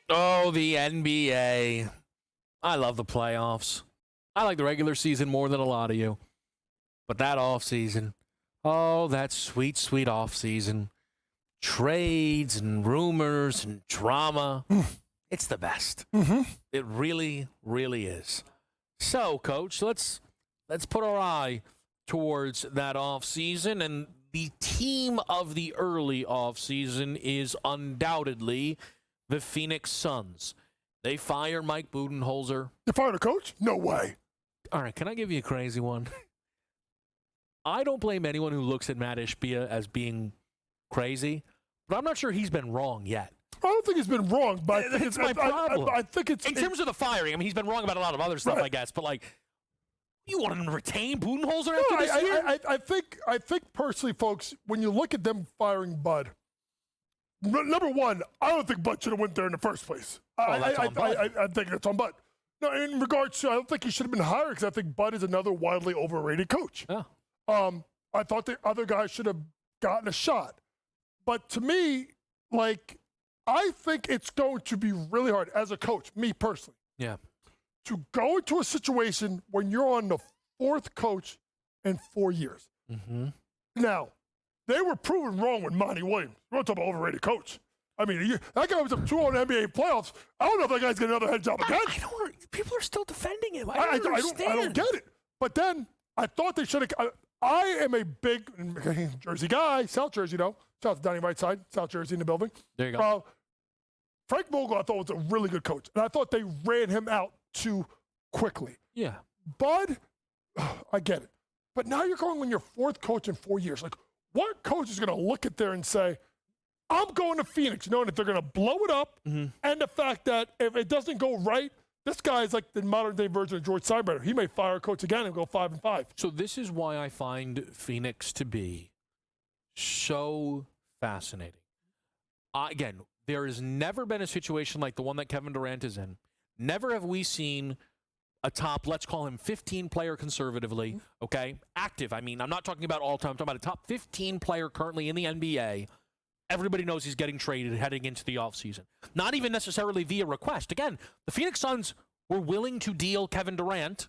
Oh, the NBA. I love the playoffs. I like the regular season more than a lot of you. But that offseason, oh, that sweet, sweet offseason. Trades and rumors and drama. It's the best. Mm-hmm. It really, really is. So, Coach, let's put our eye towards that offseason. And the team of the early offseason is undoubtedly the Phoenix Suns. They fire Mike Budenholzer. You fired a coach? No way. All right, can I give you a crazy one? I don't blame anyone who looks at Matt Ishbia as being crazy, but I'm not sure he's been wrong yet. I don't think he's been wrong, but I think That's my problem. I think it's in terms of the firing. I mean, he's been wrong about a lot of other stuff, right. I guess. But like, you want him to retain Budenholzer after this year? I think personally, folks, when you look at them firing Bud, number one, I don't think Bud should have went there in the first place. I think it's on Bud. No, in regards to, I don't think he should have been hired because I think Bud is another widely overrated coach. Yeah. I thought the other guys should have gotten a shot. But to me, like, I think it's going to be really hard as a coach, me personally, to go into a situation when you're on the fourth coach in 4 years. Mm-hmm. Now, they were proven wrong with Monty Williams. We're talking about overrated coach. I mean, that guy was up 2 on NBA playoffs. I don't know if that guy's getting another head job again. People are still defending him. I don't get it. But then I thought they should have. I am a big Jersey guy, South Jersey, though. Shout out to Donnie Whiteside, South Jersey in the building. There you go. Frank Vogel, I thought, was a really good coach. And I thought they ran him out too quickly. Yeah. Bud, I get it. But now you're going when you're fourth coach in 4 years. Like, what coach is going to look at there and say, I'm going to Phoenix, knowing that they're going to blow it up, and the fact that if it doesn't go right, this guy is like the modern-day version of George Steinbrenner. He may fire a coach again and go 5-5. So this is why I find Phoenix to be so fascinating. Again, there has never been a situation like the one that Kevin Durant is in. Never have we seen a top, let's call him 15-player conservatively, okay? Active. I mean, I'm not talking about all-time. I'm talking about a top 15 player currently in the NBA. Everybody knows he's getting traded heading into the offseason. Not even necessarily via request. Again, the Phoenix Suns were willing to deal Kevin Durant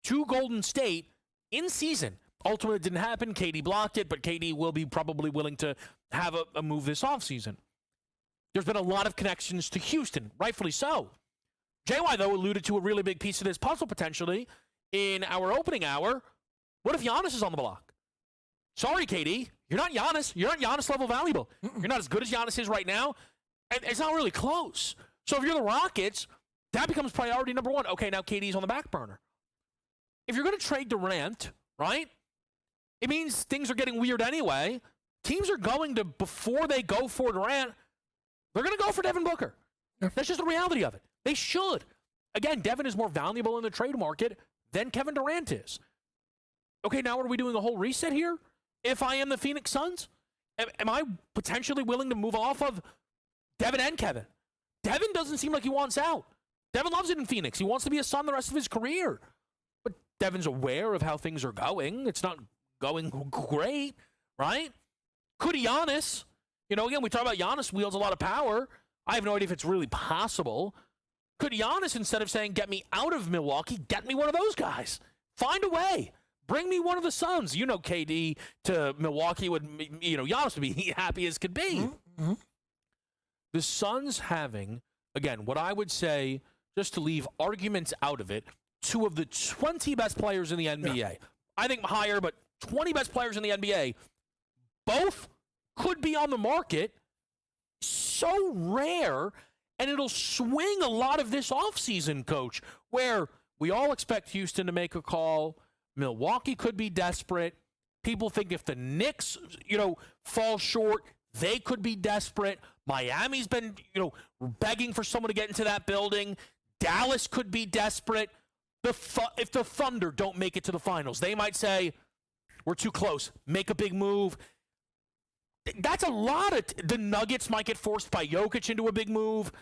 to Golden State in season. Ultimately, it didn't happen. KD blocked it, but KD will be probably willing to have a move this offseason. There's been a lot of connections to Houston, rightfully so. JY, though, alluded to a really big piece of this puzzle potentially in our opening hour. What if Giannis is on the block? Sorry, KD. You're not Giannis. You're not Giannis level valuable. You're not as good as Giannis is right now. And it's not really close. So if you're the Rockets, that becomes priority number one. Okay, now KD's on the back burner. If you're going to trade Durant, right, it means things are getting weird anyway. Teams are going to, before they go for Durant, they're going to go for Devin Booker. Yeah. That's just the reality of it. They should. Again, Devin is more valuable in the trade market than Kevin Durant is. Okay, now are we doing a whole reset here? If I am the Phoenix Suns, am I potentially willing to move off of Devin and Kevin? Devin doesn't seem like he wants out. Devin loves it in Phoenix. He wants to be a Sun the rest of his career. But Devin's aware of how things are going. It's not going great, right? Could Giannis, again, we talk about Giannis wields a lot of power. I have no idea if it's really possible. Could Giannis, instead of saying, get me out of Milwaukee, get me one of those guys? Find a way. Bring me one of the Suns. KD to Milwaukee would, Giannis would be happy as could be. Mm-hmm. The Suns having, again, what I would say, just to leave arguments out of it, 2 of the 20 best players in the NBA. Yeah. I think higher, but 20 best players in the NBA. Both could be on the market. So rare, and it'll swing a lot of this offseason, Coach, where we all expect Houston to make a call. Milwaukee could be desperate. People think if the Knicks, fall short, they could be desperate. Miami's been, begging for someone to get into that building. Dallas could be desperate. If the Thunder don't make it to the finals, they might say, we're too close. Make a big move. That's a lot of the Nuggets might get forced by Jokic into a big move.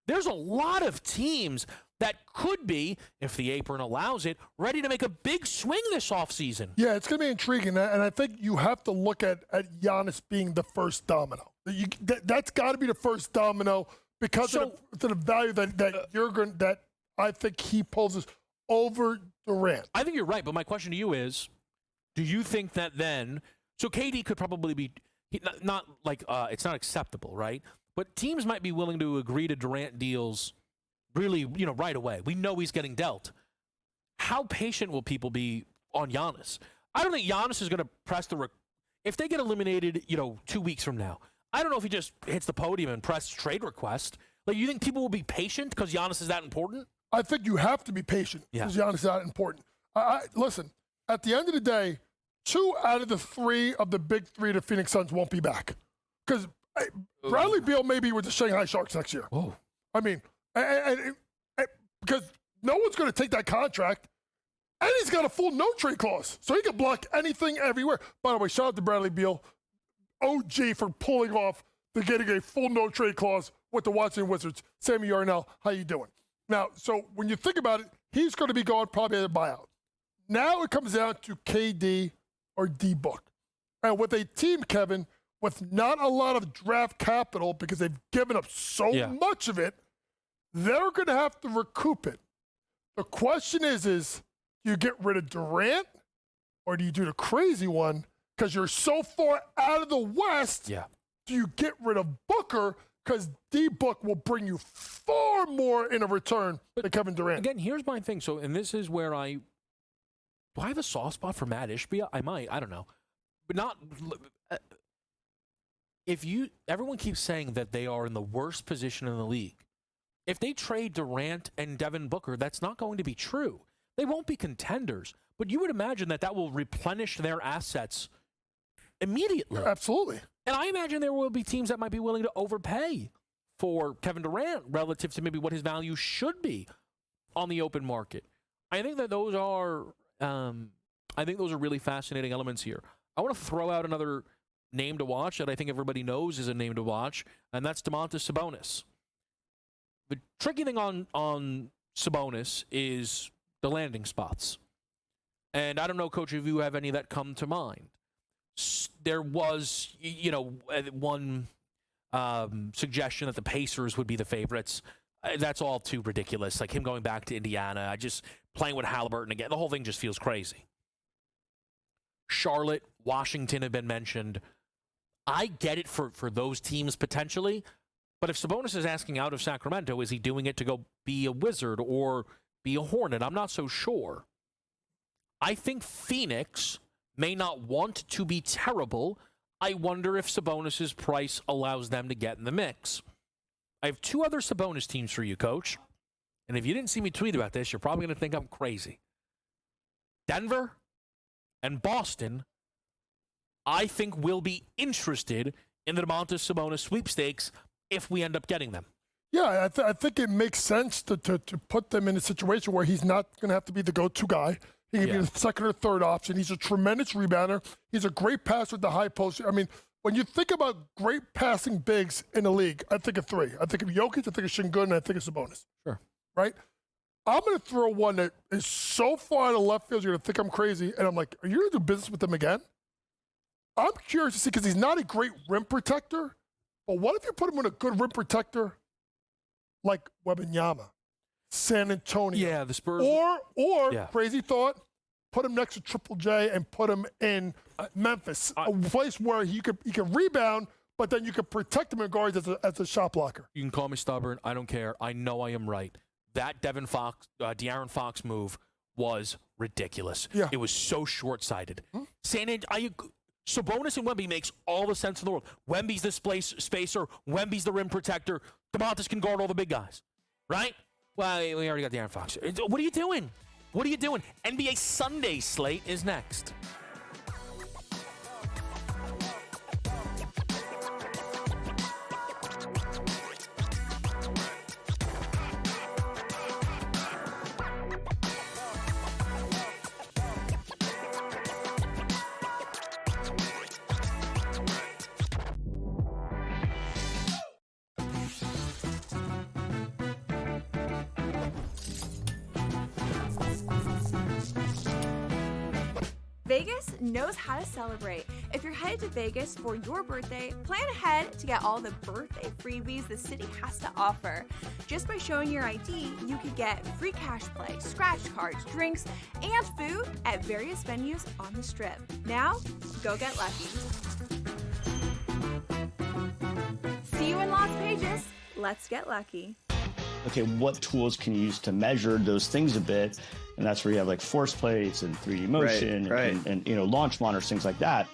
There's a lot of teams that could be, if the apron allows it, ready to make a big swing this offseason. Yeah, it's going to be intriguing, and I think you have to look at Giannis being the first domino. That's got to be the first domino because of the value that I think he poses over Durant. I think you're right, but my question to you is, do you think that then, so KD could probably be, not like, it's not acceptable, right? But teams might be willing to agree to Durant deals really, right away. We know he's getting dealt. How patient will people be on Giannis? I don't think Giannis is going to press if they get eliminated, 2 weeks from now, I don't know if he just hits the podium and press trade request. Like, you think people will be patient because Giannis is that important? I think you have to be patient because Giannis is that important. Listen, at the end of the day, 2 out of the 3 of the big 3 of the Phoenix Suns won't be back. Because Bradley Beal may be with the Shanghai Sharks next year. Oh. I mean, because no one's going to take that contract. And he's got a full no-trade clause. So he can block anything everywhere. By the way, shout out to Bradley Beal, OG, for pulling off getting a full no-trade clause with the Washington Wizards. Sammy Yarnell, how you doing? Now, so when you think about it, he's going to be gone probably at a buyout. Now it comes down to KD or D-Book. And with a team, Kevin, with not a lot of draft capital because they've given up so much of it, they're going to have to recoup it. The question is do you get rid of Durant or do you do the crazy one because you're so far out of the West? Yeah. Do you get rid of Booker because D-Book will bring you far more in a return than Kevin Durant? Again, here's my thing. So, and this is where do I have a soft spot for Matt Ishbia? I might. I don't know. But not everyone keeps saying that they are in the worst position in the league. If they trade Durant and Devin Booker, that's not going to be true. They won't be contenders, but you would imagine that will replenish their assets immediately. Absolutely. And I imagine there will be teams that might be willing to overpay for Kevin Durant relative to maybe what his value should be on the open market. I think that those are really fascinating elements here. I want to throw out another name to watch that I think everybody knows is a name to watch, and that's Domantas Sabonis. The tricky thing on Sabonis is the landing spots. And I don't know, Coach, if you have any that come to mind. There was, one suggestion that the Pacers would be the favorites. That's all too ridiculous. Like him going back to Indiana, just playing with Halliburton again. The whole thing just feels crazy. Charlotte, Washington have been mentioned. I get it for those teams potentially, but if Sabonis is asking out of Sacramento, is he doing it to go be a Wizard or be a Hornet? I'm not so sure. I think Phoenix may not want to be terrible. I wonder if Sabonis' price allows them to get in the mix. I have 2 other Sabonis teams for you, Coach. And if you didn't see me tweet about this, you're probably going to think I'm crazy. Denver and Boston, I think, will be interested in the Domantas Sabonis sweepstakes if we end up getting them. Yeah, I think it makes sense to put them in a situation where he's not going to have to be the go-to guy. He can be the second or third option. He's a tremendous rebounder. He's a great passer at the high post. I mean, when you think about great passing bigs in the league, I think of 3. I think of Jokic, I think of Şengün, and I think of Sabonis. Sure. Right? I'm going to throw one that is so far out of left field, you're going to think I'm crazy. And I'm like, are you going to do business with him again? I'm curious to see, because he's not a great rim protector. But what if you put him in a good rim protector like Wembanyama, San Antonio? Yeah, the Spurs. Or crazy thought, put him next to Triple J and put him in Memphis, a place where he can rebound, but then you can protect him in guards as a shot blocker. You can call me stubborn. I don't care. I know I am right. That De'Aaron Fox move was ridiculous. Yeah. It was so short-sighted. Sabonis and Wemby makes all the sense in the world. Wemby's the spacer. Wemby's the rim protector. Domantas can guard all the big guys, right? Well, we already got De'Aaron Fox. What are you doing? What are you doing? NBA Sunday slate is next. Vegas knows how to celebrate. If you're headed to Vegas for your birthday, plan ahead to get all the birthday freebies the city has to offer. Just by showing your ID, you could get free cash play, scratch cards, drinks, and food at various venues on the Strip. Now, go get lucky. See you in Las Vegas. Let's get lucky. Okay, what tools can you use to measure those things a bit? And that's where you have like force plates and 3D motion and launch monitors, things like that.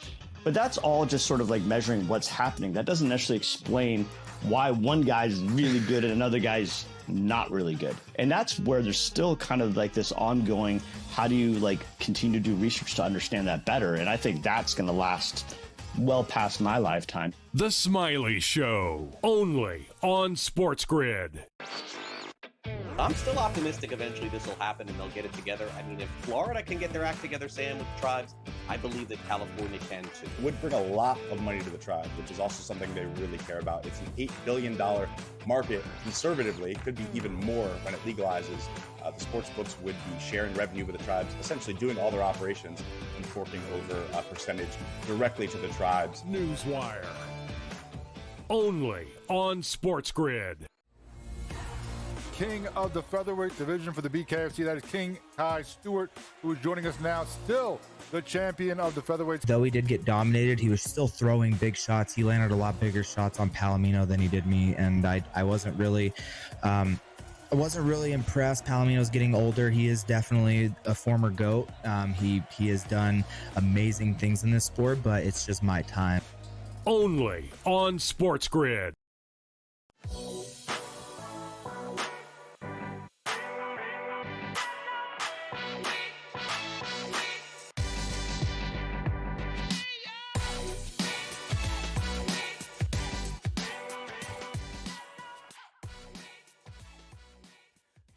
But that's all just sort of like measuring what's happening. That doesn't necessarily explain why one guy's really good and another guy's not really good. And that's where there's still kind of like this ongoing, how do you like continue to do research to understand that better? And I think that's going to last well past my lifetime. The Smiley Show, only on SportsGrid. I'm still optimistic eventually this will happen and they'll get it together. I mean, if Florida can get their act together, Sam, with the tribes, I believe that California can too. It would bring a lot of money to the tribe, which is also something they really care about. It's an $8 billion market. Conservatively, it could be even more when it legalizes. The sports books would be sharing revenue with the tribes, essentially doing all their operations and forking over a percentage directly to the tribes. Newswire, only on SportsGrid. King of the featherweight division for the BKFC. That is King Kai Stewart, who is joining us now, still the champion of the featherweights. Though he did get dominated, he was still throwing big shots. He landed a lot bigger shots on Palomino than he did me, and I wasn't really impressed. Palomino's getting older. He is definitely a former GOAT. He has done amazing things in this sport, but it's just my time. Only on SportsGrid.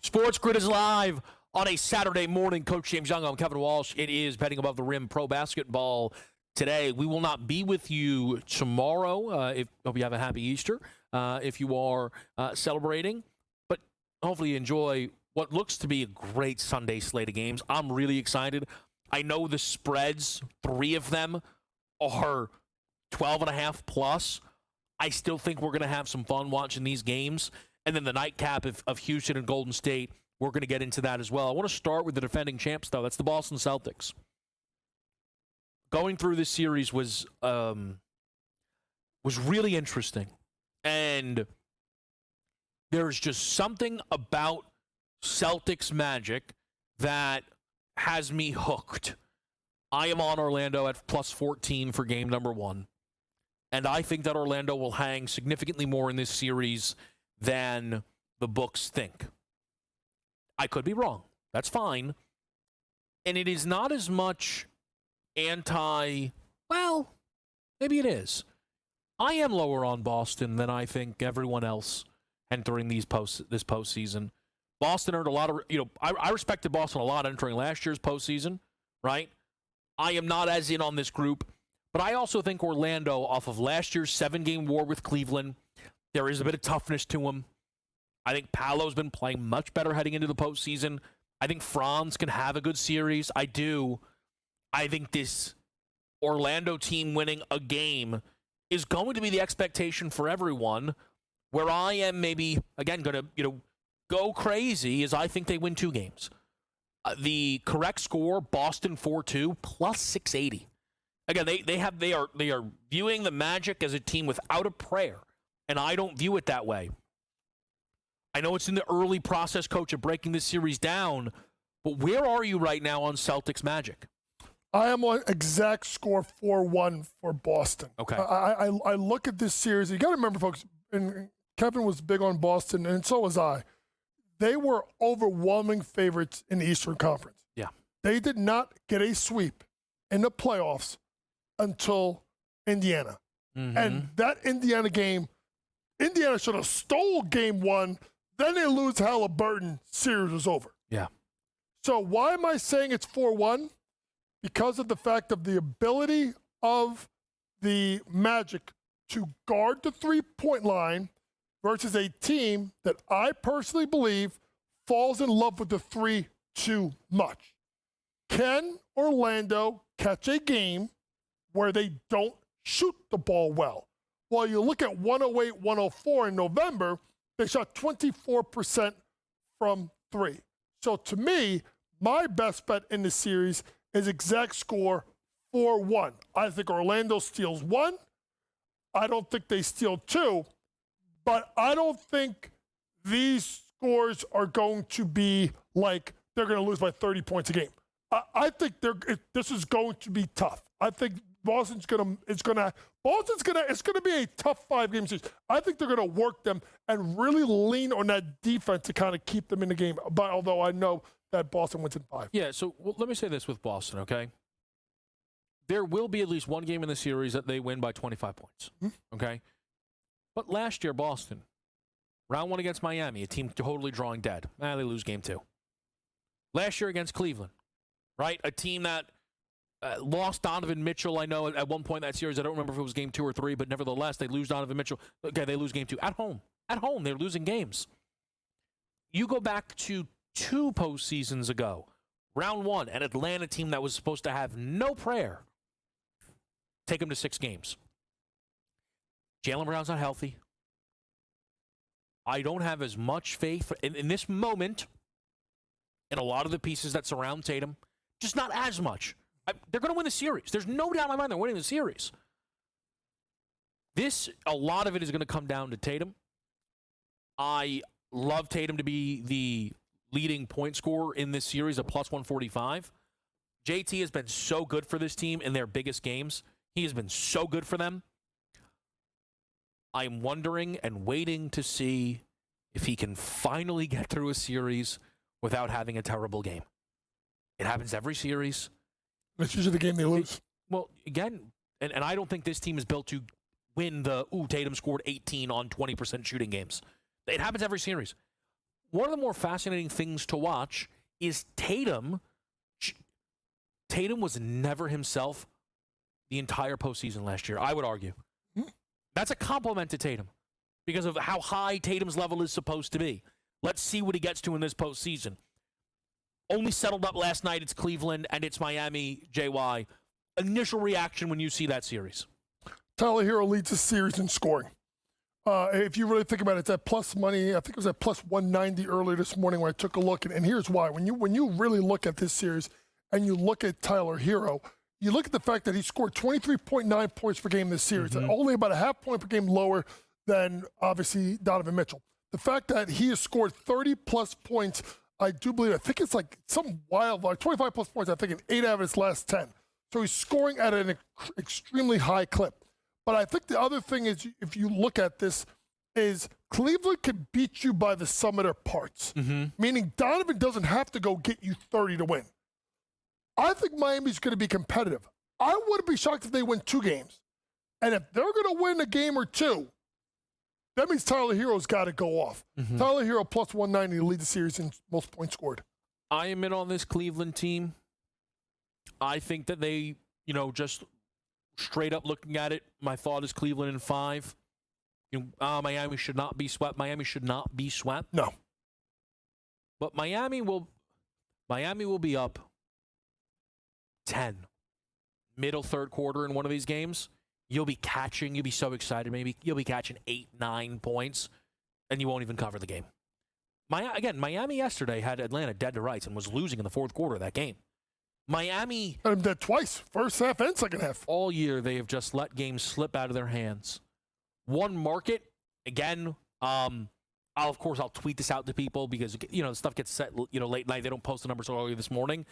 SportsGrid is live on a Saturday morning. Coach James Young, I'm Kevin Walsh. It is Betting Above the Rim Pro Basketball today. We will not be with you tomorrow. Hope you have a happy Easter if you are celebrating. But hopefully you enjoy what looks to be a great Sunday slate of games. I'm really excited. I know the spreads, 3 of them are 12.5 plus. I still think we're going to have some fun watching these games. And then the nightcap of Houston and Golden State, we're going to get into that as well. I want to start with the defending champs, though. That's the Boston Celtics. Going through this series was really interesting. And there's just something about Celtics magic that has me hooked. I am on Orlando at plus 14 for game number 1. And I think that Orlando will hang significantly more in this series than the books think. I could be wrong. That's fine. And it is not as much maybe it is. I am lower on Boston than I think everyone else entering this postseason. Boston earned a lot of, I respected Boston a lot entering last year's postseason, right? I am not as in on this group, but I also think Orlando, off of last year's 7-game war with Cleveland, there is a bit of toughness to him. I think Paolo's been playing much better heading into the postseason. I think Franz can have a good series. I do. I think this Orlando team winning a game is going to be the expectation for everyone. Where I am maybe, again, going to go crazy is I think they win 2 games. The correct score, Boston 4-2, plus 680. Again, they are viewing the Magic as a team without a prayer. And I don't view it that way. I know it's in the early process, Coach, of breaking this series down, but where are you right now on Celtics Magic? I am on exact score 4-1 for Boston. Okay. I look at this series. You got to remember, folks, and Kevin was big on Boston, and so was I. They were overwhelming favorites in the Eastern Conference. Yeah. They did not get a sweep in the playoffs until Indiana. Mm-hmm. And that Indiana game, Indiana should have stole game 1. Then they lose Halliburton. Series was over. Yeah. So why am I saying it's 4-1? Because of the fact of the ability of the Magic to guard the three-point line versus a team that I personally believe falls in love with the 3 too much. can Orlando catch a game where they don't shoot the ball well? Well, you look at 108, 104 in November, they shot 24% from three. So to me, my best bet in the series is exact score 4-1. I think Orlando steals one. I don't think they steal two, but I don't think these scores are going to be like they're going to lose by 30 points a game. I think this is going to be tough. I think it's going to be a tough 5-game series. I think they're going to work them and really lean on that defense to kind of keep them in the game. But although I know that Boston wins in 5. Yeah, so let me say this with Boston, okay? There will be at least one game in the series that they win by 25 points, okay? But last year, Boston, round 1 against Miami, a team totally drawing dead. They lose game 2. Last year against Cleveland, right? A team that lost Donovan Mitchell, I know, at one point in that series. I don't remember if it was game 2 or 3, but nevertheless, they lose Donovan Mitchell. Okay, they lose game 2 at home. At home, they're losing games. You go back to 2 postseasons ago, round 1, an Atlanta team that was supposed to have no prayer. Take them to 6 games. Jaylen Brown's not healthy. I don't have as much faith in this moment in a lot of the pieces that surround Tatum. Just not as much. They're going to win the series. There's no doubt in my mind they're winning the series. A lot of it is going to come down to Tatum. I love Tatum to be the leading point scorer in this series, a plus 145. JT has been so good for this team in their biggest games. He has been so good for them. I'm wondering and waiting to see if he can finally get through a series without having a terrible game. It happens every series. It's usually the game they lose. Well, again, and I don't think this team is built to win Tatum scored 18 on 20% shooting games. It happens every series. One of the more fascinating things to watch is Tatum. Tatum was never himself the entire postseason last year, I would argue. That's a compliment to Tatum because of how high Tatum's level is supposed to be. Let's see what he gets to in this postseason. Only settled up last night. It's Cleveland and it's Miami, JY. Initial reaction when you see that series? Tyler Hero leads the series in scoring. If you really think about it, it's at plus money. I think it was at plus 190 earlier this morning when I took a look. And here's why. When you really look at this series and you look at Tyler Hero, you look at the fact that he scored 23.9 points per game this series, only about a half point per game lower than, obviously, Donovan Mitchell. The fact that he has scored 30-plus points, I think it's like some wild, like 25-plus points, I think, in 8 out of his last 10. So he's scoring at an extremely high clip. But I think the other thing is, if you look at this, is Cleveland can beat you by the sum of their parts, meaning Donovan doesn't have to go get you 30 to win. I think Miami's going to be competitive. I wouldn't be shocked if they win 2 games. And if they're going to win a game or 2, that means Tyler Hero's got to go off. Tyler Hero plus 190 to lead the series in most points scored. I am in on this Cleveland team. I think that they, just straight up looking at it, my thought is Cleveland in 5. Miami should not be swept. Miami should not be swept. No. But Miami will be up 10. Middle third quarter in one of these games. You'll be so excited, maybe. You'll be catching 8, 9 points, and you won't even cover the game. Miami yesterday had Atlanta dead to rights and was losing in the fourth quarter of that game. Miami... I'm dead twice, first half and second half. All year, they have just let games slip out of their hands. One market, again, I'll tweet this out to people because, stuff gets set, late night. They don't post the numbers early this morning.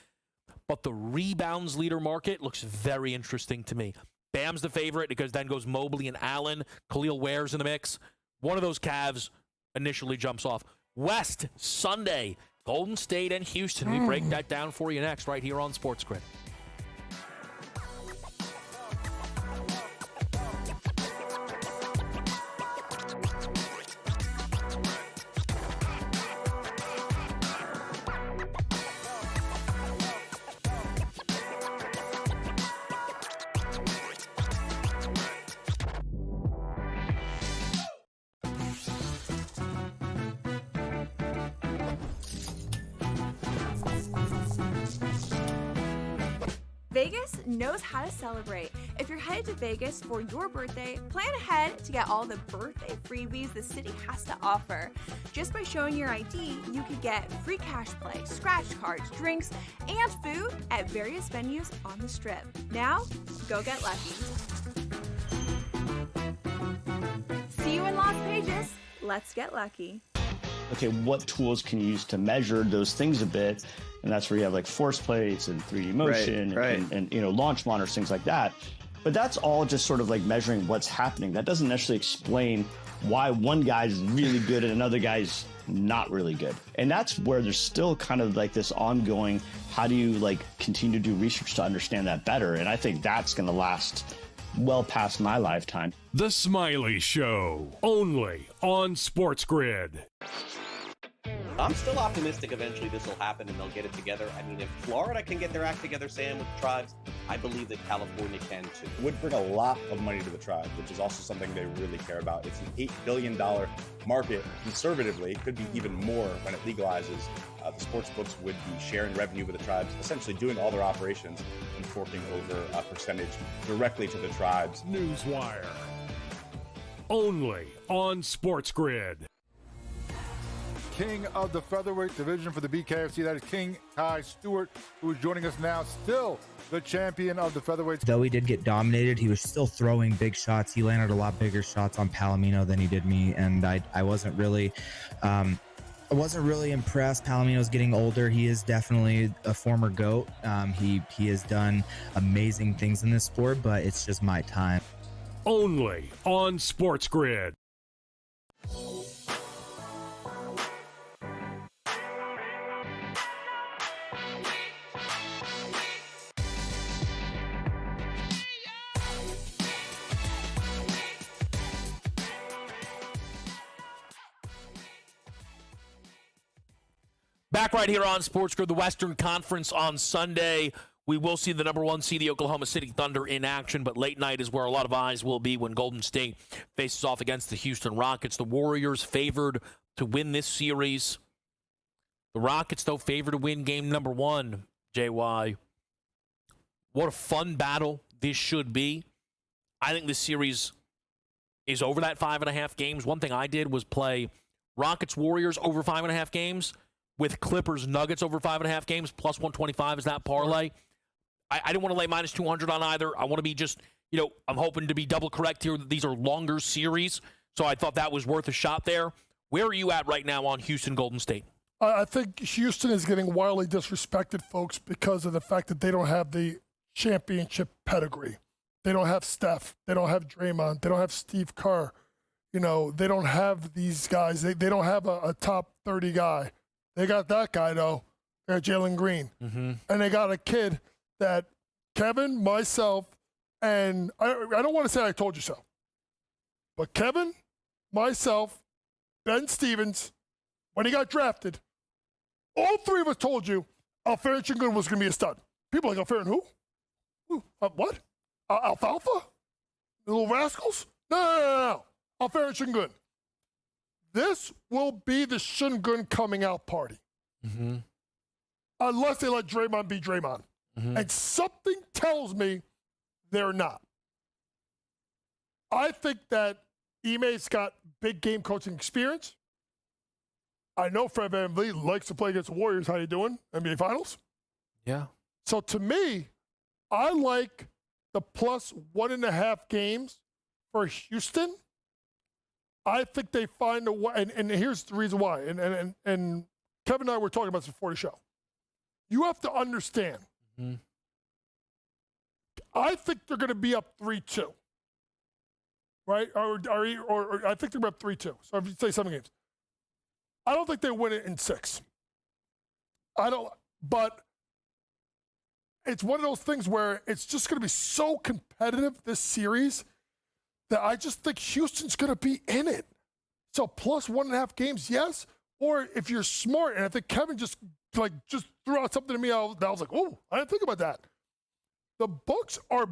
But the rebounds leader market looks very interesting to me. Bam's the favorite because then goes Mobley and Allen. Khalil Ware's in the mix. One of those Cavs initially jumps off. West, Sunday, Golden State and Houston. We break that down for you next right here on SportsGrid. Vegas knows how to celebrate. If you're headed to Vegas for your birthday, plan ahead to get all the birthday freebies the city has to offer. Just by showing your ID, you could get free cash play, scratch cards, drinks, and food at various venues on the Strip. Now, go get lucky. See you in Las Vegas. Let's get lucky. Okay, what tools can you use to measure those things a bit? And that's where you have like force plates and 3D motion and you know, launch monitors, things like that. But that's all just sort of like measuring what's happening. That doesn't necessarily explain why one guy's really good and another guy's not really good. And that's where there's still kind of like this ongoing, how do you like continue to do research to understand that better? And I think that's going to last well past my lifetime. The Smiley Show, only on SportsGrid. I'm still optimistic eventually this will happen and they'll get it together. I mean, if Florida can get their act together, Sam, with the tribes, I believe that California can too. It would bring a lot of money to the tribe, which is also something they really care about. It's an $8 billion market. Conservatively, it could be even more when it legalizes. The sports books would be sharing revenue with the tribes, essentially doing all their operations and forking over a percentage directly to the tribes. Newswire, only on SportsGrid. King of the featherweight division for the BKFC, that is King Kai Stewart, who is joining us now, still the champion of the featherweights. Though he did get dominated, he was still throwing big shots. He landed a lot bigger shots on Palomino than he did me, and I wasn't really impressed. Palomino's getting older. He is definitely a former GOAT. He has done amazing things in this sport, but it's just my time. Only on SportsGrid. Back right here on SportsGrid, the Western Conference on Sunday. We will see the number one seed, the Oklahoma City Thunder, in action, but late night is where a lot of eyes will be when Golden State faces off against the Houston Rockets. The Warriors favored to win this series. The Rockets, though, favored to win game number one, JY. What a fun battle this should be. I think this series is over that 5.5 games. One thing I did was play Rockets-Warriors over 5.5 games with Clippers-Nuggets over 5.5 games, plus 125 is that parlay. I didn't want to lay minus 200 on either. I want to be just, I'm hoping to be double correct here that these are longer series, so I thought that was worth a shot there. Where are you at right now on Houston-Golden State? I think Houston is getting wildly disrespected, folks, because of the fact that they don't have the championship pedigree. They don't have Steph. They don't have Draymond. They don't have Steve Kerr. They don't have these guys. They don't have a top 30 guy. They got that guy, though. They got Jalen Green. Mm-hmm. And they got a kid that Kevin, myself, and I don't want to say I told you so, but Kevin, myself, Ben Stevens, when he got drafted, all three of us told you Alfaren Şengün was going to be a stud. People are like, Alfaren who? What? Alfalfa? The little rascals? No. Alfaren Şengün. This will be the Şengün coming out party. Mm-hmm. Unless they let Draymond be Draymond. Mm-hmm. And something tells me they're not. I think that Ime's got big game coaching experience. I know Fred VanVleet likes to play against the Warriors. How you doing? NBA Finals? Yeah. So to me, I like the plus 1.5 games for Houston. I think they find a way, and here's the reason why. And Kevin and I were talking about this before the show. You have to understand. Mm-hmm. I think they're going to be up 3-2, right? Or I think they're up 3-2. So if you say 7 games, I don't think they win it in 6. But it's one of those things where it's just going to be so competitive this series that I just think Houston's going to be in it. So plus 1.5 games, yes. Or if you're smart, and I think Kevin just threw out something to me, I was like, oh, I didn't think about that. The books are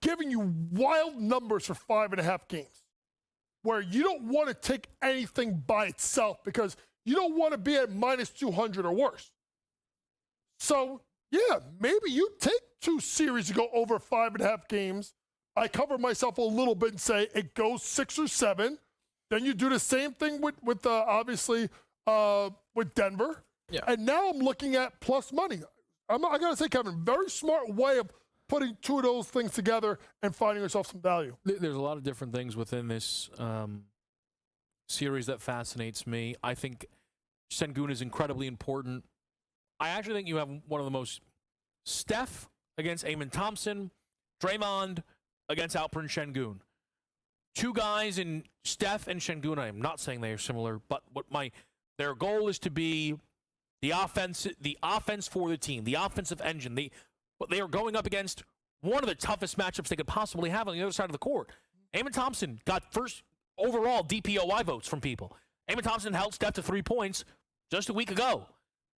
giving you wild numbers for 5.5 games, where you don't want to take anything by itself because you don't want to be at minus 200 or worse. So yeah, maybe you take 2 series to go over 5.5 games. I cover myself a little bit and say it goes 6 or 7. Then you do the same thing with obviously with Denver. Yeah. And now I'm looking at plus money. I got to say, Kevin, very smart way of putting 2 of those things together and finding yourself some value. There's a lot of different things within this series that fascinates me. I think Sengun is incredibly important. I actually think you have one of the most Steph against Amen Thompson, Draymond against Alperen Şengün. 2 guys in Steph and Şengün. I am not saying they are similar, but their goal is to be the offense for the team, the offensive engine. They are going up against one of the toughest matchups they could possibly have on the other side of the court. Amen Thompson got first overall DPOY votes from people. Amen Thompson held Steph to 3 points just a week ago.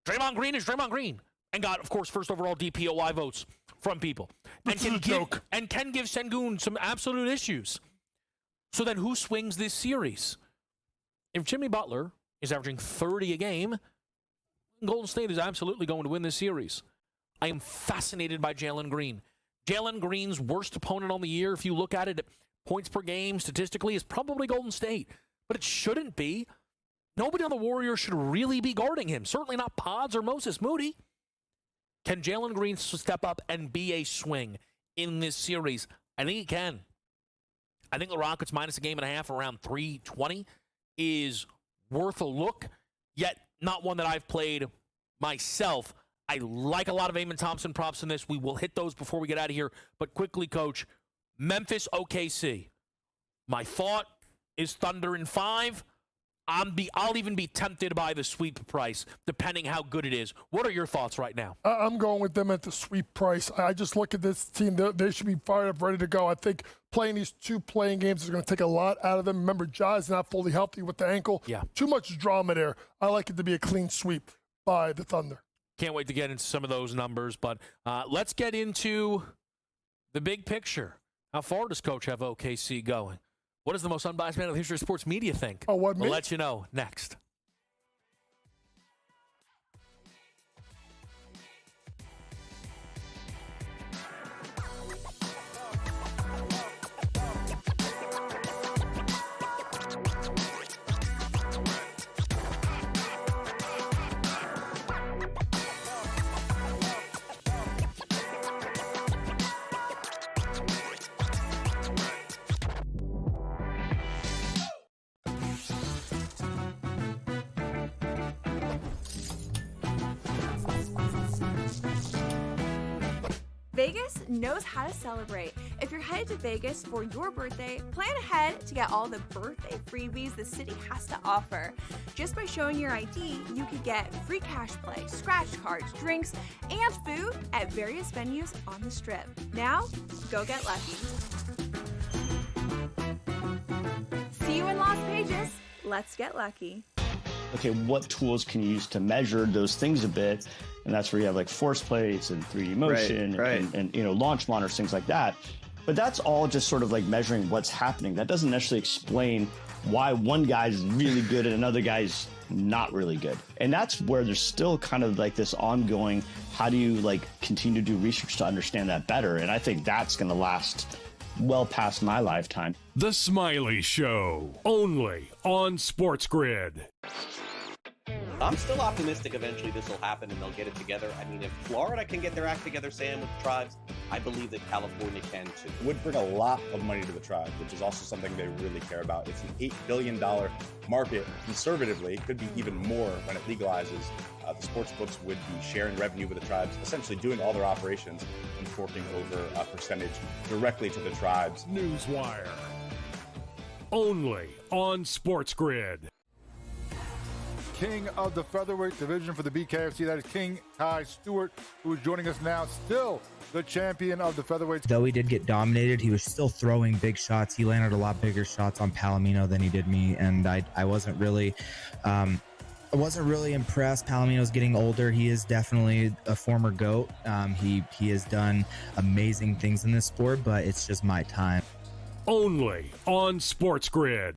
Draymond Green is Draymond Green and got, of course, first overall DPOY votes from people. And can give Sengun some absolute issues. So then who swings this series? If Jimmy Butler is averaging 30 a game, Golden State is absolutely going to win this series. I am fascinated by Jalen Green. Jalen Green's worst opponent on the year, if you look at it, points per game statistically, is probably Golden State. But it shouldn't be. Nobody on the Warriors should really be guarding him. Certainly not Pods or Moses Moody. Can Jalen Green step up and be a swing in this series? I think he can. I think the Rockets minus a game and a half around 320 is worth a look, yet not one that I've played myself. I like a lot of Amen Thompson props in this. We will hit those before we get out of here. But quickly, Coach, Memphis OKC. My thought is Thunder in 5. I'll even be tempted by the sweep price, depending how good it is. What are your thoughts right now? I'm going with them at the sweep price. I just look at this team. They should be fired up, ready to go. I think playing these 2 playing games is going to take a lot out of them. Remember, Ja is not fully healthy with the ankle. Yeah. Too much drama there. I like it to be a clean sweep by the Thunder. Can't wait to get into some of those numbers, but let's get into the big picture. How far does Coach have OKC going? What does the most unbiased man in the history of sports media think? Oh, what, we'll me? let you know next. Vegas knows how to celebrate. If you're headed to Vegas for your birthday, plan ahead to get all the birthday freebies the city has to offer. Just by showing your ID, you could get free cash play, scratch cards, drinks, and food at various venues on the Strip. Now, go get lucky. See you in Las Vegas. Let's get lucky. Okay, what tools can you use to measure those things a bit? And that's where you have like force plates and 3D motion and launch monitors, things like that. But that's all just sort of like measuring what's happening. That doesn't necessarily explain why one guy's really good and another guy's not really good. And that's where there's still kind of like this ongoing, how do you like continue to do research to understand that better? And I think that's going to last well past my lifetime. The Smiley Show, only on SportsGrid. I'm still optimistic eventually this will happen and they'll get it together. I mean, if Florida can get their act together, Sam, with the tribes, I believe that California can too. Would bring a lot of money to the tribe, which is also something they really care about. It's an $8 billion market. Conservatively, it could be even more when it legalizes. The sports books would be sharing revenue with the tribes, essentially doing all their operations and forking over a percentage directly to the tribes. Newswire, only on SportsGrid. King of the featherweight division for the BKFC, that is King Kai Stewart, who is joining us now, still the champion of the featherweight. Though he did get dominated, he was still throwing big shots. He landed a lot bigger shots on Palomino than he did me, and I wasn't really impressed. Palomino's getting older. He is definitely a former GOAT. He has done amazing things in this sport, but it's just my time. Only on SportsGrid.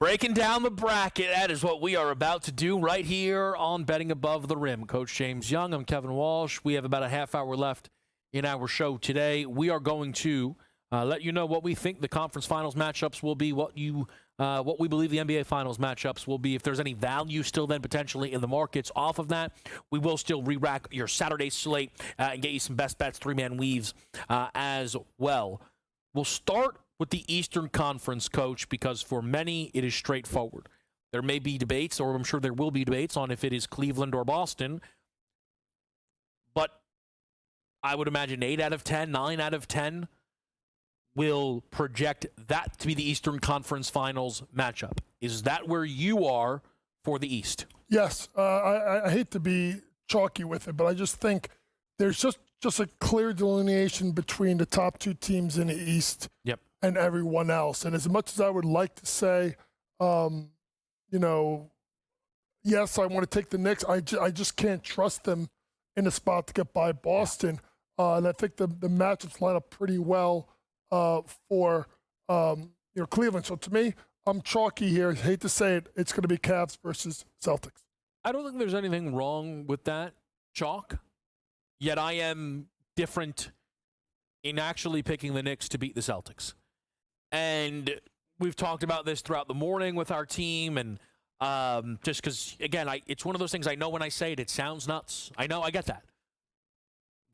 Breaking down the bracket, that is what we are about to do right here on Betting Above the Rim. Coach James Young, I'm Kevin Walsh. We have about a half hour left in our show today. We are going to let you know what we think the conference finals matchups will be, what we believe the NBA finals matchups will be. If there's any value still then potentially in the markets off of that, we will still re-rack your Saturday slate and get you some best bets, three-man weaves as well. We'll start with the Eastern Conference, Coach, because for many it is straightforward. There may be debates, or I'm sure there will be debates, on if it is Cleveland or Boston. But I would imagine 8 out of 10, 9 out of 10 will project that to be the Eastern Conference Finals matchup. Is that where you are for the East? Yes. I hate to be chalky with it, but I just think there's just a clear delineation between the top two teams in the East and everyone else. And as much as I would like to say, yes, I want to take the Knicks, I just can't trust them in a spot to get by Boston. And I think the matchups line up pretty well for Cleveland. So to me, I'm chalky here. I hate to say it. It's going to be Cavs versus Celtics. I don't think there's anything wrong with that chalk. Yet I am different in actually picking the Knicks to beat the Celtics. And we've talked about this throughout the morning with our team. And just because, again, it's one of those things I know when I say it, it sounds nuts. I know, I get that.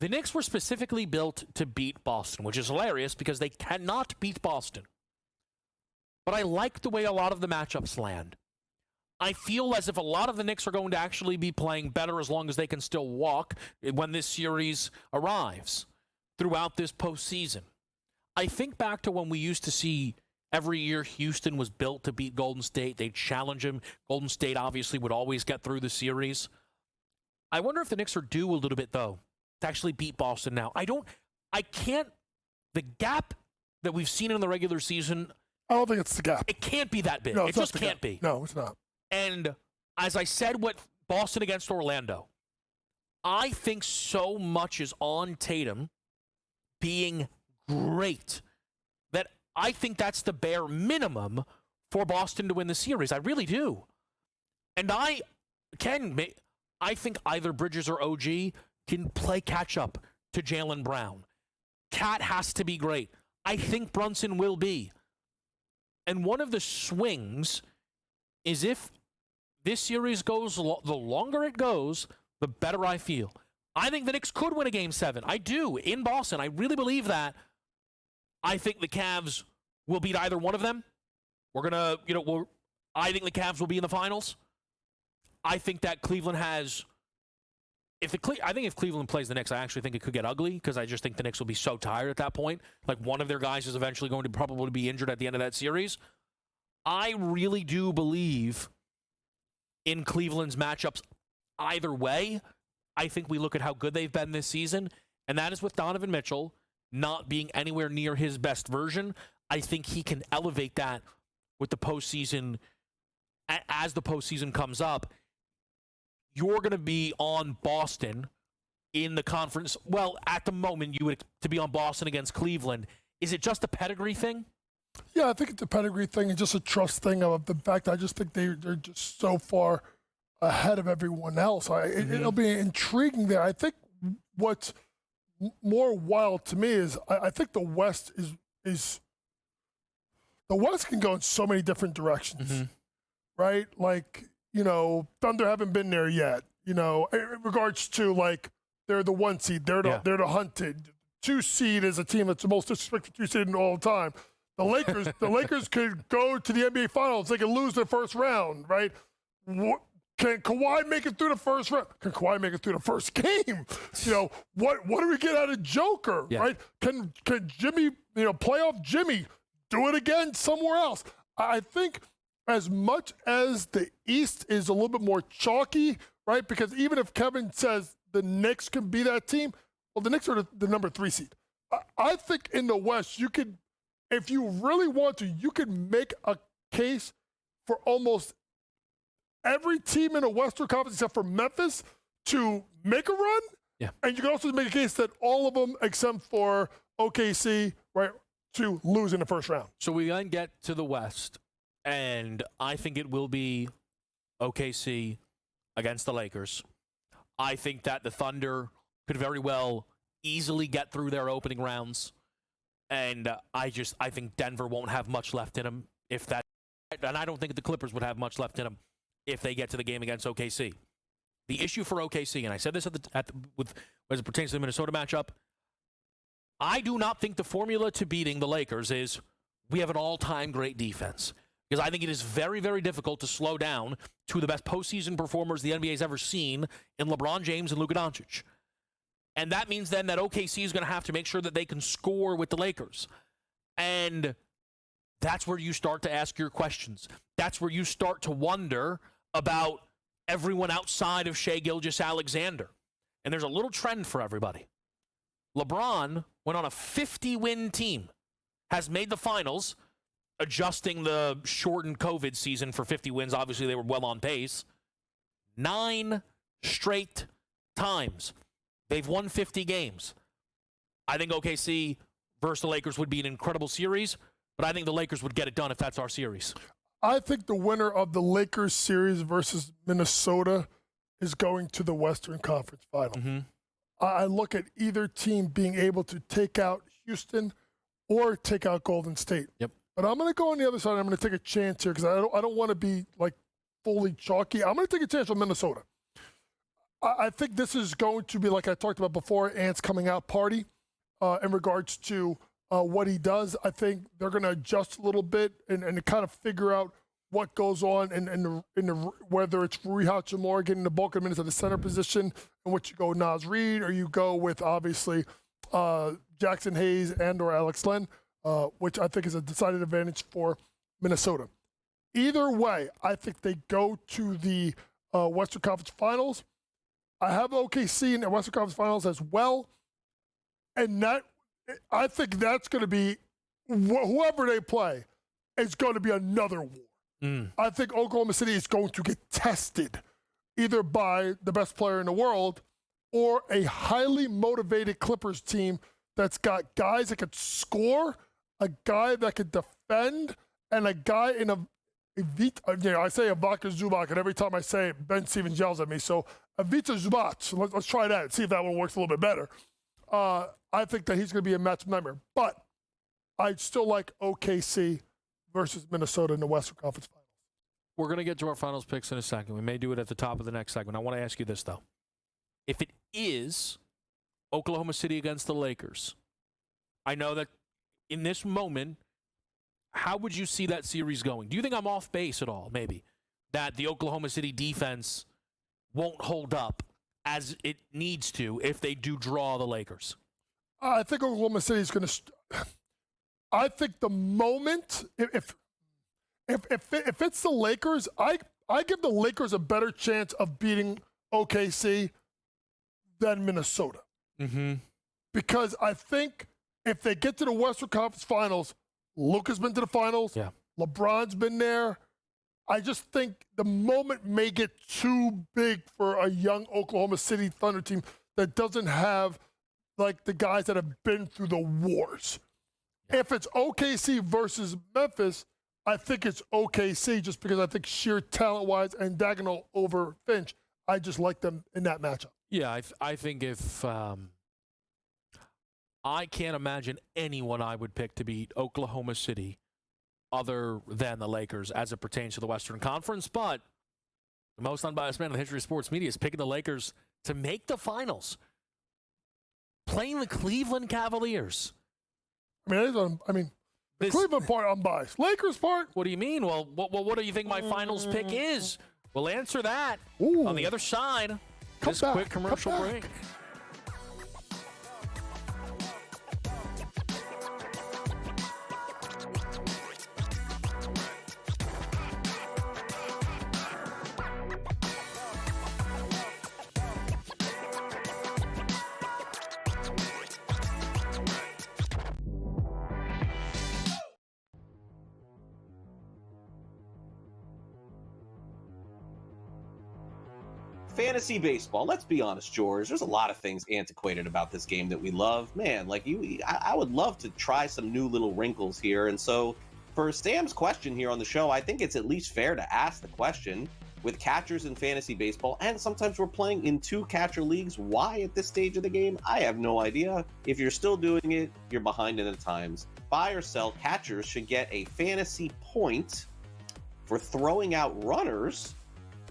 The Knicks were specifically built to beat Boston, which is hilarious because they cannot beat Boston. But I like the way a lot of the matchups land. I feel as if a lot of the Knicks are going to actually be playing better as long as they can still walk when this series arrives throughout this postseason. I think back to when we used to see every year Houston was built to beat Golden State. They'd challenge them. Golden State obviously would always get through the series. I wonder if the Knicks are due a little bit, though, to actually beat Boston now. The gap that we've seen in the regular season, I don't think it's the gap. It can't be that big. No, it just can't be. No, it's not. And as I said with Boston against Orlando, I think so much is on Tatum being great that I think that's the bare minimum for Boston to win the series. I really do. And I think either Bridges or OG can play catch-up to Jaylen Brown. Cat has to be great. I think Brunson will be. And one of the swings is if this series goes, the longer it goes, the better I feel. I think the Knicks could win a Game 7. I do, in Boston. I really believe that. I think the Cavs will beat either one of them. I think the Cavs will be in the finals. I think that Cleveland has... if Cleveland plays the Knicks, I actually think it could get ugly because I just think the Knicks will be so tired at that point. Like, one of their guys is eventually going to probably be injured at the end of that series. I really do believe in Cleveland's matchups either way. I think we look at how good they've been this season, and that is with Donovan Mitchell not being anywhere near his best version. I think he can elevate that with the postseason as the postseason comes up. You're going to be on Boston in the conference. Well, at the moment, you would to be on Boston against Cleveland. Is it just a pedigree thing? Yeah, I think it's a pedigree thing and just a trust thing of the fact that I just think they're just so far ahead of everyone else. It'll be intriguing there. I think what's more wild to me is I think the West is the West can go in so many different directions, right? Like, Thunder haven't been there yet. In regards to, like, they're the 1 seed, they're the hunted. 2 seed is a team that's the most disrespected 2 seed in all the time. The Lakers could go to the NBA Finals. They could lose their first round, right? Can Kawhi make it through the first round? Can Kawhi make it through the first game? What do we get out of Joker, right? Can Jimmy, playoff Jimmy, do it again somewhere else? I think as much as the East is a little bit more chalky, right? Because even if Kevin says the Knicks can be that team, well, the Knicks are the number 3 seed. I think in the West, you could, if you really want to, you could make a case for almost every team in the Western Conference except for Memphis to make a run. Yeah. And you can also make a case that all of them except for OKC, right, to lose in the first round. So we then get to the West. And I think it will be OKC against the Lakers. I think that the Thunder could very well easily get through their opening rounds. And I think Denver won't have much left in them if that. And I don't think the Clippers would have much left in them if they get to the game against OKC. The issue for OKC, and I said this as it pertains to the Minnesota matchup, I do not think the formula to beating the Lakers is we have an all-time great defense. Because I think it is very, very difficult to slow down two of the best postseason performers the NBA's ever seen in LeBron James and Luka Doncic. And that means then that OKC is going to have to make sure that they can score with the Lakers. And that's where you start to ask your questions. That's where you start to wonder about everyone outside of Shai Gilgeous-Alexander. And there's a little trend for everybody. LeBron went on a 50-win team, has made the finals, adjusting the shortened COVID season for 50 wins. Obviously, they were well on pace. 9 straight times they've won 50 games. I think OKC versus the Lakers would be an incredible series, but I think the Lakers would get it done if that's our series. I think the winner of the Lakers series versus Minnesota is going to the Western Conference Final. Mm-hmm. I look at either team being able to take out Houston or take out Golden State. Yep. But I'm going to go on the other side. I'm going to take a chance here because I don't want to be like fully chalky. I'm going to take a chance on Minnesota. I think this is going to be, like I talked about before, Ant's coming out party in regards to what he does. I think they're going to adjust a little bit and kind of figure out what goes on in the whether it's Rui Hachimura getting the bulk of minutes at the center position, in which you go Naz Reid, or you go with obviously Jackson Hayes and or Alex Len, which I think is a decided advantage for Minnesota. Either way, I think they go to the Western Conference Finals. I have OKC in the Western Conference Finals as well, and that I think that's going to be whoever they play. It's going to be another war. I think Oklahoma City is going to get tested either by the best player in the world or a highly motivated Clippers team that's got guys that could score, a guy that could defend, and a guy in I say Ivica Zubac, and every time I say it, Ben Stevens yells at me. So Ivica Zubac, let's try that and see if that one works a little bit better. I think that he's going to be a match nightmare. But I still like OKC versus Minnesota in the Western Conference Finals. We're going to get to our finals picks in a second. We may do it at the top of the next segment. I want to ask you this, though. If it is Oklahoma City against the Lakers, I know that in this moment, how would you see that series going? Do you think I'm off base at all, maybe, that the Oklahoma City defense won't hold up as it needs to if they do draw the Lakers? I think Oklahoma City is going to I think the moment, if it's the Lakers, I give the Lakers a better chance of beating OKC than Minnesota. Mm-hmm. Because I think if they get to the Western Conference Finals, Luka's been to the finals. Yeah. LeBron's been there. I just think the moment may get too big for a young Oklahoma City Thunder team that doesn't have like the guys that have been through the wars. If it's OKC versus Memphis, I think it's OKC just because I think sheer talent-wise and diagonal over Finch, I just like them in that matchup. Yeah, I think if I can't imagine anyone I would pick to beat Oklahoma City other than the Lakers as it pertains to the Western Conference, but the most unbiased man in the history of sports media is picking the Lakers to make the finals, playing the Cleveland Cavaliers. The Cleveland part, I'm biased. Lakers part? What do you mean? Well, what do you think my finals pick is? We'll answer that on the other side. This quick commercial break. Fantasy baseball. Let's be honest, George. There's a lot of things antiquated about this game that we love. Man, like I would love to try some new little wrinkles here. And so For Sam's question here on the show, I think it's at least fair to ask the question, with catchers in fantasy baseball, and sometimes we're playing in 2 catcher leagues, why at this stage of the game? I have no idea. If you're still doing it, you're behind in the times. Buy or sell, catchers should get a fantasy point for throwing out runners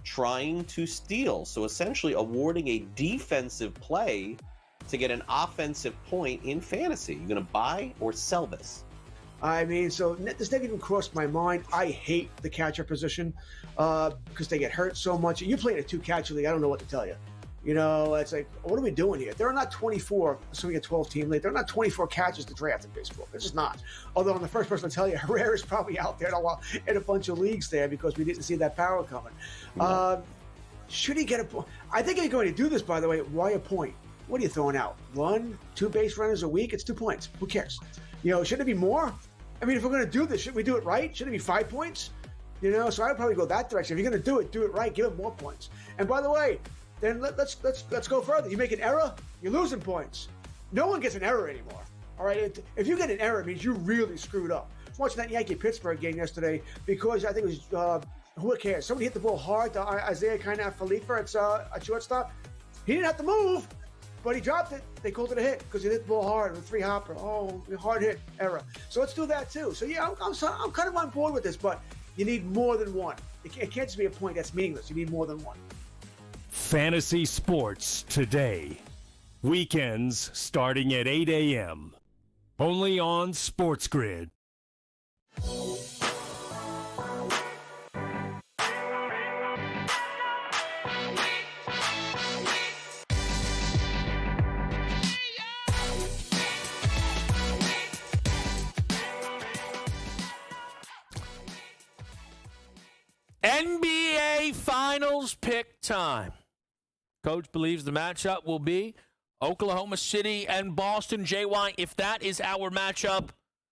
trying to steal. So essentially awarding a defensive play to get an offensive point in fantasy. You going to buy or sell this? I mean, so this never even crossed my mind. I hate the catcher position because they get hurt so much. You play in a 2-catcher league, I don't know what to tell you. You know, it's like, what are we doing here? There are not 24, assuming a 12-team league, there are not 24 catchers to draft in baseball. There's just not. Although I'm the first person to tell you, Herrera's probably out there in a bunch of leagues there because we didn't see that power coming. Should he get a point? I think if you're going to do this, by the way, why a point? What are you throwing out? 1, 2 base runners a week? It's 2 points. Who cares? You know, shouldn't it be more? I mean, if we're going to do this, shouldn't we do it right? Shouldn't it be 5 points? You know, so I would probably go that direction. If you're going to do it right. Give it more points. And by the way, then let's go further. You make an error, you're losing points. No one gets an error anymore. All right, if you get an error, it means you really screwed up. I was watching that Yankee-Pittsburgh game yesterday because I think it was who cares? Somebody hit the ball hard to Isaiah Khalifa at shortstop. He didn't have to move, but he dropped it. They called it a hit because he hit the ball hard with 3-hopper. Oh, hard hit, error. So let's do that too. So yeah, I'm kind of on board with this, but you need more than one. It can't just be a point that's meaningless. You need more than one. Fantasy sports today. Weekends starting at 8 a.m. Only on SportsGrid. NBA Finals pick time. Coach believes the matchup will be Oklahoma City and Boston. JY, if that is our matchup,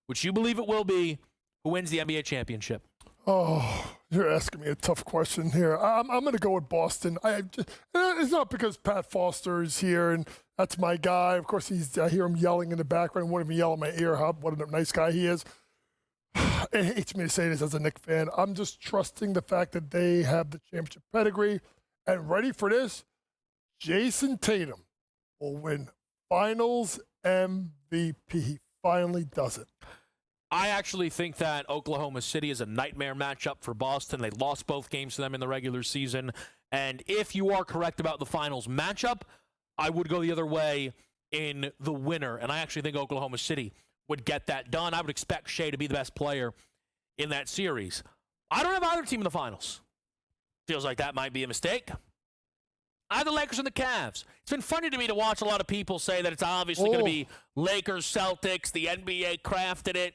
which you believe it will be, who wins the NBA championship? Oh, you're asking me a tough question here. I'm going to go with Boston. It's not because Pat Foster is here and that's my guy. Of course, I hear him yelling in the background. Won't even yell in my ear. What a nice guy he is. It hates me to say this as a Knicks fan. I'm just trusting the fact that they have the championship pedigree. And ready for this? Jason Tatum will win Finals MVP. He finally does it. I actually think that Oklahoma City is a nightmare matchup for Boston. They lost both games to them in the regular season. And if you are correct about the Finals matchup, I would go the other way in the winner. And I actually think Oklahoma City would get that done. I would expect Shea to be the best player in that series. I don't have either team in the Finals. Feels like that might be a mistake. I have the Lakers and the Cavs. It's been funny to me to watch a lot of people say that it's obviously going to be Lakers, Celtics. The NBA crafted it.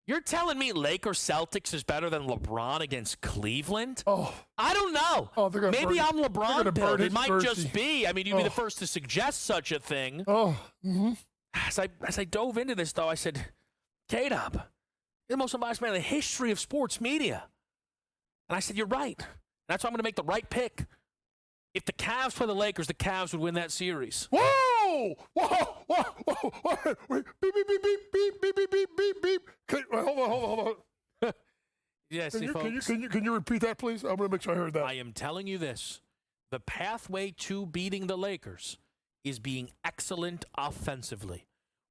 You're telling me Lakers, Celtics is better than LeBron against Cleveland? Oh. I don't know. Oh, maybe I'm LeBron built. It might jersey. just be. I mean, you'd be the first to suggest such a thing. Oh, mm-hmm. As I dove into this, though, I said, K-Dub, you're the most unbiased man in the history of sports media. And I said, you're right. That's why I'm going to make the right pick. If the Cavs play the Lakers, the Cavs would win that series. Whoa! Whoa! Wait. Beep, beep, beep, beep, beep, beep, beep, beep, beep, beep. Hold on. Yes, Can you repeat that, please? I'm going to make sure I heard that. I am telling you this. The pathway to beating the Lakers is being excellent offensively.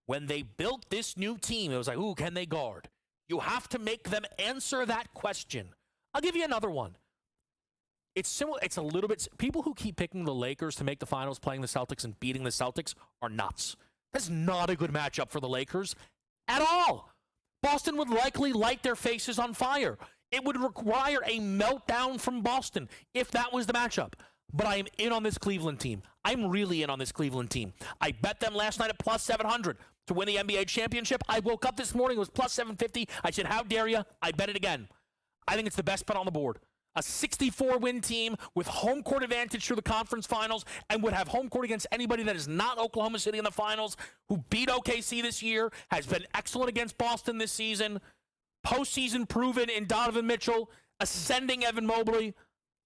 When they built this new team, it was like, ooh, can they guard? You have to make them answer that question. I'll give you another one. It's similar. It's a little bit. People who keep picking the Lakers to make the finals, playing the Celtics and beating the Celtics are nuts. That's not a good matchup for the Lakers at all. Boston would likely light their faces on fire. It would require a meltdown from Boston if that was the matchup. But I am in on this Cleveland team. I'm really in on this Cleveland team. I bet them last night at plus 700 to win the NBA championship. I woke up this morning, it was plus 750. I said, how dare you? I bet it again. I think it's the best bet on the board. A 64-win team with home court advantage through the conference finals and would have home court against anybody that is not Oklahoma City in the finals, who beat OKC this year, has been excellent against Boston this season, postseason proven in Donovan Mitchell, ascending Evan Mobley.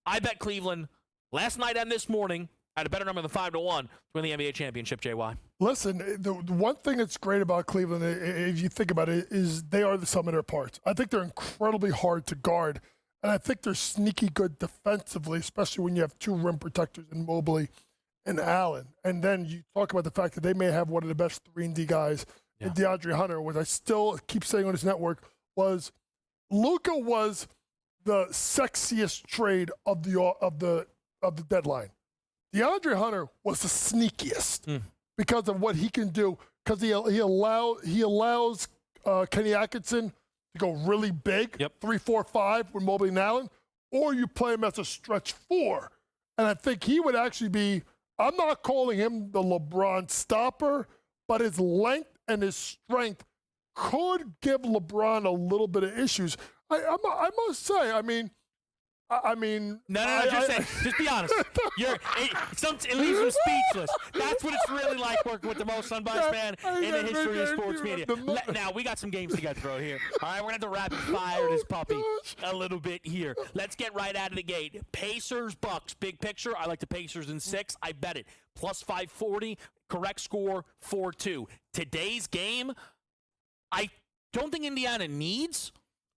I bet Cleveland last night and this morning at a better number than 5-1 to win the NBA championship, JY. Listen, the one thing that's great about Cleveland, if you think about it, is they are the sum of their parts. I think they're incredibly hard to guard, and I think they're sneaky good defensively, especially when you have two rim protectors in Mobley and Allen. And then you talk about the fact that they may have one of the best 3-and-D guys in DeAndre Hunter, which I still keep saying on this network, was Luka was the sexiest trade of the deadline. DeAndre Hunter was the sneakiest because of what he can do. Because he allows Kenny Atkinson to go really big, 3, 4, 5 with Mobley and Allen, or you play him as a stretch 4. And I think he would actually be. I'm not calling him the LeBron stopper, but his length and his strength could give LeBron a little bit of issues. I must say, I mean. No, just be honest. It leaves him speechless. That's what it's really like working with the most unbiased man in the history of sports media. Now, we got some games to get through here. All right, we're going to have to rapid fire this puppy a little bit here. Let's get right out of the gate. Pacers, Bucks, big picture. I like the Pacers in 6. I bet it. Plus 540, correct score, 4-2. Today's game, I don't think Indiana needs.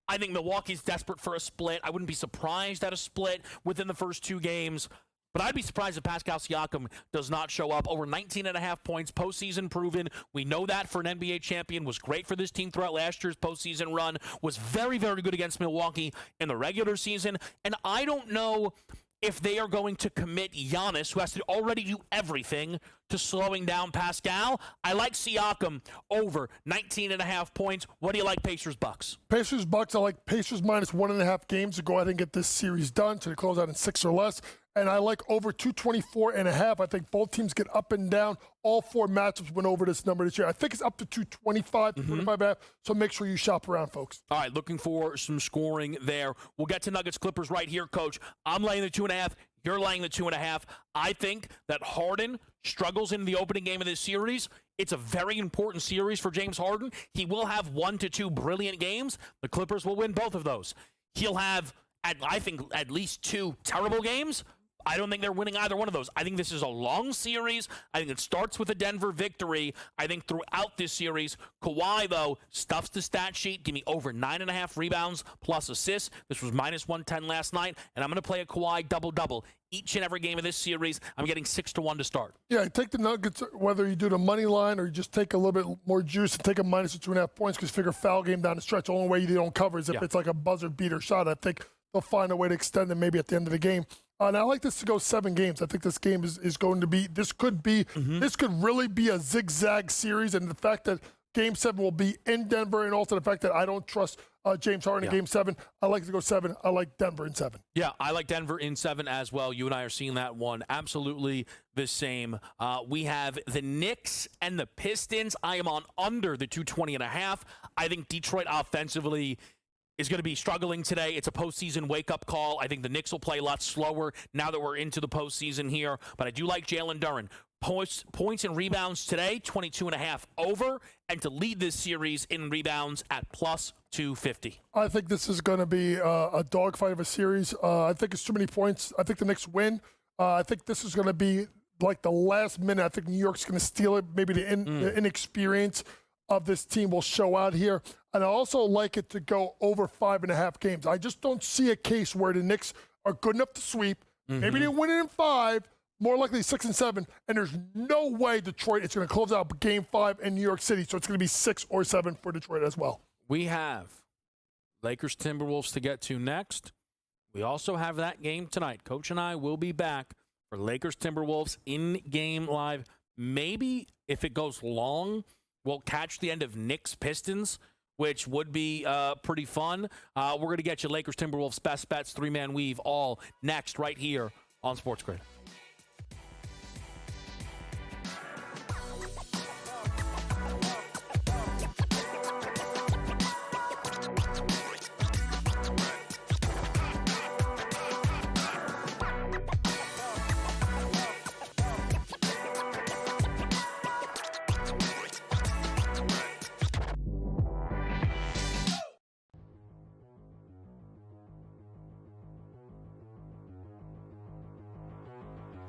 I think Milwaukee's desperate for a split. I wouldn't be surprised at a split within the first 2 games. But I'd be surprised if Pascal Siakam does not show up. Over 19.5 points, postseason proven. We know that for an NBA champion. Was great for this team throughout last year's postseason run. Was very, very good against Milwaukee in the regular season. And I don't know if they are going to commit Giannis, who has to already do everything, to slowing down Pascal. I like Siakam over 19.5 points. What do you like, Pacers, Bucks? Pacers, Bucks. I like Pacers minus 1.5 games to go ahead and get this series done, so they close out in 6 or less. And I like over 224.5. I think both teams get up and down. All 4 matchups went over this number this year. I think it's up to 225, 225.5. So make sure you shop around, folks. All right, looking for some scoring there. We'll get to Nuggets Clippers right here, Coach. I'm laying the 2.5. You're laying the 2.5. I think that Harden struggles in the opening game of this series. It's a very important series for James Harden. He will have 1 to 2 brilliant games. The Clippers will win both of those. He'll have, I think, at least 2 terrible games. I don't think they're winning either one of those. I think this is a long series. I think it starts with a Denver victory. I think throughout this series, Kawhi, though, stuffs the stat sheet. Give me over 9.5 rebounds plus assists. This was minus 110 last night, and I'm going to play a Kawhi double-double. Each and every game of this series, I'm getting 6-1 to start. Yeah, take the Nuggets, whether you do the money line or you just take a little bit more juice and take a minus 2.5 points because figure foul game down the stretch. The only way you don't cover is if it's like a buzzer beater shot. I think they'll find a way to extend it maybe at the end of the game. And I like this to go 7 games. I think this game is going to be, this could really be a zigzag series. And the fact that Game 7 will be in Denver, and also the fact that I don't trust James Harden in Game 7. I like to go 7. I like Denver in 7. Yeah, I like Denver in 7 as well. You and I are seeing that one absolutely the same. We have the Knicks and the Pistons. I am on under the 220.5. I think Detroit offensively is going to be struggling today. It's a postseason wake-up call. I think the Knicks will play a lot slower now that we're into the postseason here. But I do like Jalen Duren. Points and rebounds today, 22.5 over, and to lead this series in rebounds at plus 250. I think this is going to be a dogfight of a series. I think it's too many points. I think the Knicks win. I think this is going to be like the last minute. I think New York's going to steal it. Maybe the inexperience of this team will show out here. And I also like it to go over 5.5 games. I just don't see a case where the Knicks are good enough to sweep. Maybe they win it in 5, more likely 6 and 7. And there's no way Detroit is going to close out Game 5 in New York City. So it's going to be 6 or 7 for Detroit as well. We have Lakers Timberwolves to get to next. We also have that game tonight. Coach and I will be back for Lakers Timberwolves in-game live. Maybe if it goes long, we'll catch the end of Knicks Pistons, which would be pretty fun. We're going to get you Lakers Timberwolves best bets, 3-man weave, all next right here on SportsGrid.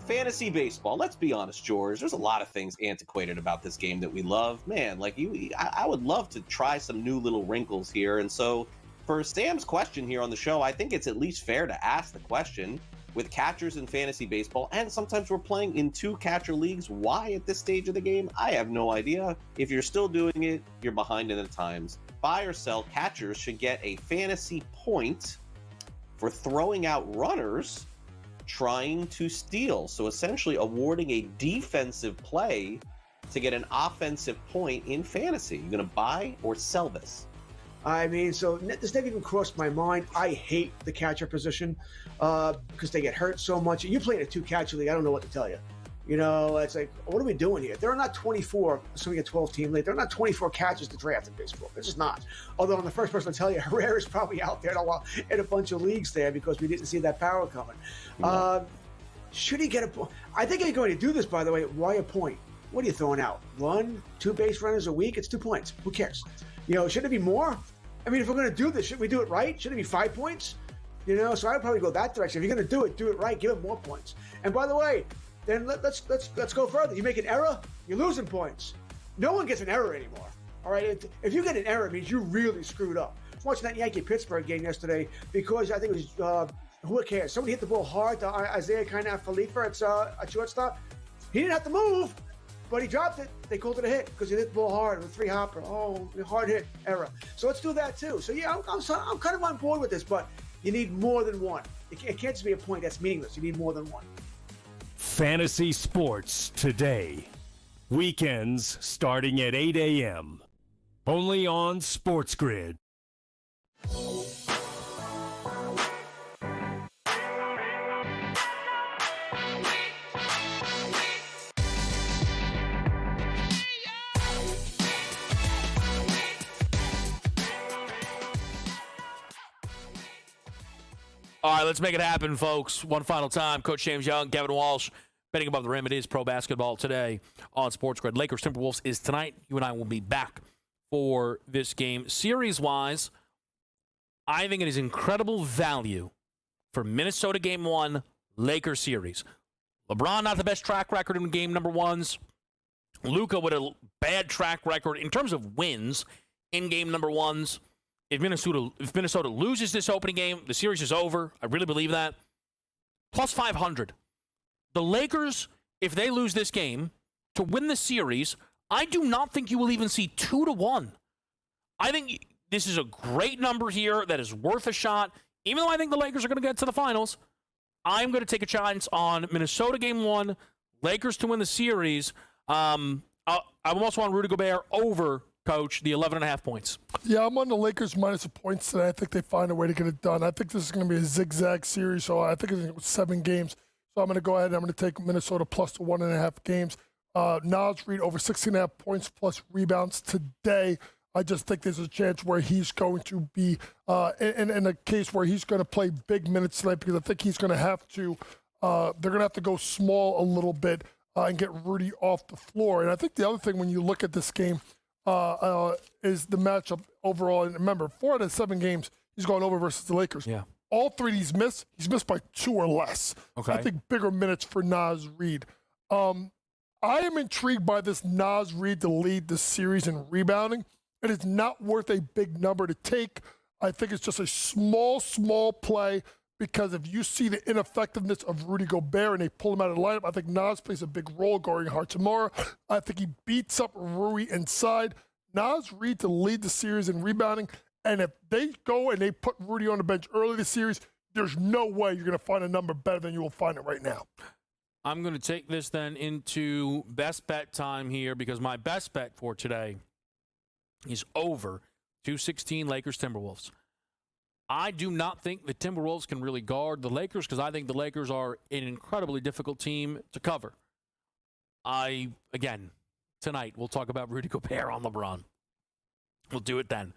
fantasy baseball. Let's be honest, George. There's a lot of things antiquated about this game that we love. Man, like I would love to try some new little wrinkles here. And so for Sam's question here on the show, I think it's at least fair to ask the question with catchers in fantasy baseball. And sometimes we're playing in 2 catcher leagues. Why at this stage of the game? I have no idea. If you're still doing it, you're behind in the times. Buy or sell, catchers should get a fantasy point for throwing out runners trying to steal. So essentially awarding a defensive play to get an offensive point in fantasy. You gonna buy or sell this? I mean, so this never even crossed my mind. I hate the catcher position because they get hurt so much. You play in a 2-catcher league, I don't know what to tell you. You know, it's like, what are we doing here? There are not 24, assuming a 12-team league, there are not 24 catchers to draft in baseball. There's just not. Although I'm the first person to tell you, Herrera's probably out there in a bunch of leagues there because we didn't see that power coming. Should he get a point? I think if you're going to do this, by the way, why a point? What are you throwing out? 1, 2 base runners a week? It's 2 points. Who cares? You know, should it be more? I mean, if we're going to do this, should we do it right? Should it be 5 points? You know, so I would probably go that direction. If you're going to do it right. Give it more points. And by the way, then let's go further. You make an error, you're losing points. No one gets an error anymore. All right, if you get an error, it means you really screwed up. I was watching that Yankee-Pittsburgh game yesterday because I think it was who cares? Somebody hit the ball hard to Isaiah Felifa at shortstop. He didn't have to move, but he dropped it. They called it a hit because he hit the ball hard with 3-hopper. Oh, hard hit, error. So let's do that too. So yeah, I'm kind of on board with this, but you need more than one. It can't just be a point that's meaningless. You need more than one. Fantasy sports today. Weekends starting at 8 a.m. Only on SportsGrid. All right, let's make it happen, folks. One final time. Coach James Young, Kevin Walsh, betting above the rim. It is pro basketball today on SportsGrid. Lakers Timberwolves is tonight. You and I will be back for this game. Series-wise, I think it is incredible value for Minnesota Game 1, Lakers series. LeBron not the best track record in game number ones. Luka with a bad track record in terms of wins in game number ones. If Minnesota loses this opening game, the series is over. I really believe that. Plus 500. The Lakers, if they lose this game, to win the series, I do not think you will even see 2-1. I think this is a great number here that is worth a shot. Even though I think the Lakers are going to get to the finals, I'm going to take a chance on Minnesota Game 1, Lakers to win the series. I'm also on Rudy Gobert over, Coach, the 11.5 points. Yeah, I'm on the Lakers minus the points today. I think they find a way to get it done. I think this is going to be a zigzag series, so I think it's 7 games. So I'm going to go ahead and I'm going to take Minnesota plus the 1.5 games. Naz Reid over 16.5 points plus rebounds today. I just think there's a chance where he's going to be in a case where he's going to play big minutes tonight because I think he's going to have to they're going to have to go small a little bit and get Rudy off the floor. And I think the other thing when you look at this game is the matchup overall. And remember, 4 out of 7 games he's going over versus the Lakers. Yeah. All 3 he's missed by 2 or less. Okay. I think bigger minutes for Naz Reid. I am intrigued by this Naz Reid to lead the series in rebounding. It is not worth a big number to take. I think it's just a small play because if you see the ineffectiveness of Rudy Gobert and they pull him out of the lineup, I think Naz plays a big role guarding Hachimura. I think he beats up Rui inside. Naz Reid to lead the series in rebounding. And if they go and they put Rudy on the bench early this series, there's no way you're going to find a number better than you will find it right now. I'm going to take this then into best bet time here because my best bet for today is over 216 Lakers Timberwolves. I do not think the Timberwolves can really guard the Lakers because I think the Lakers are an incredibly difficult team to cover. Again, tonight we'll talk about Rudy Gobert on LeBron. We'll do it then.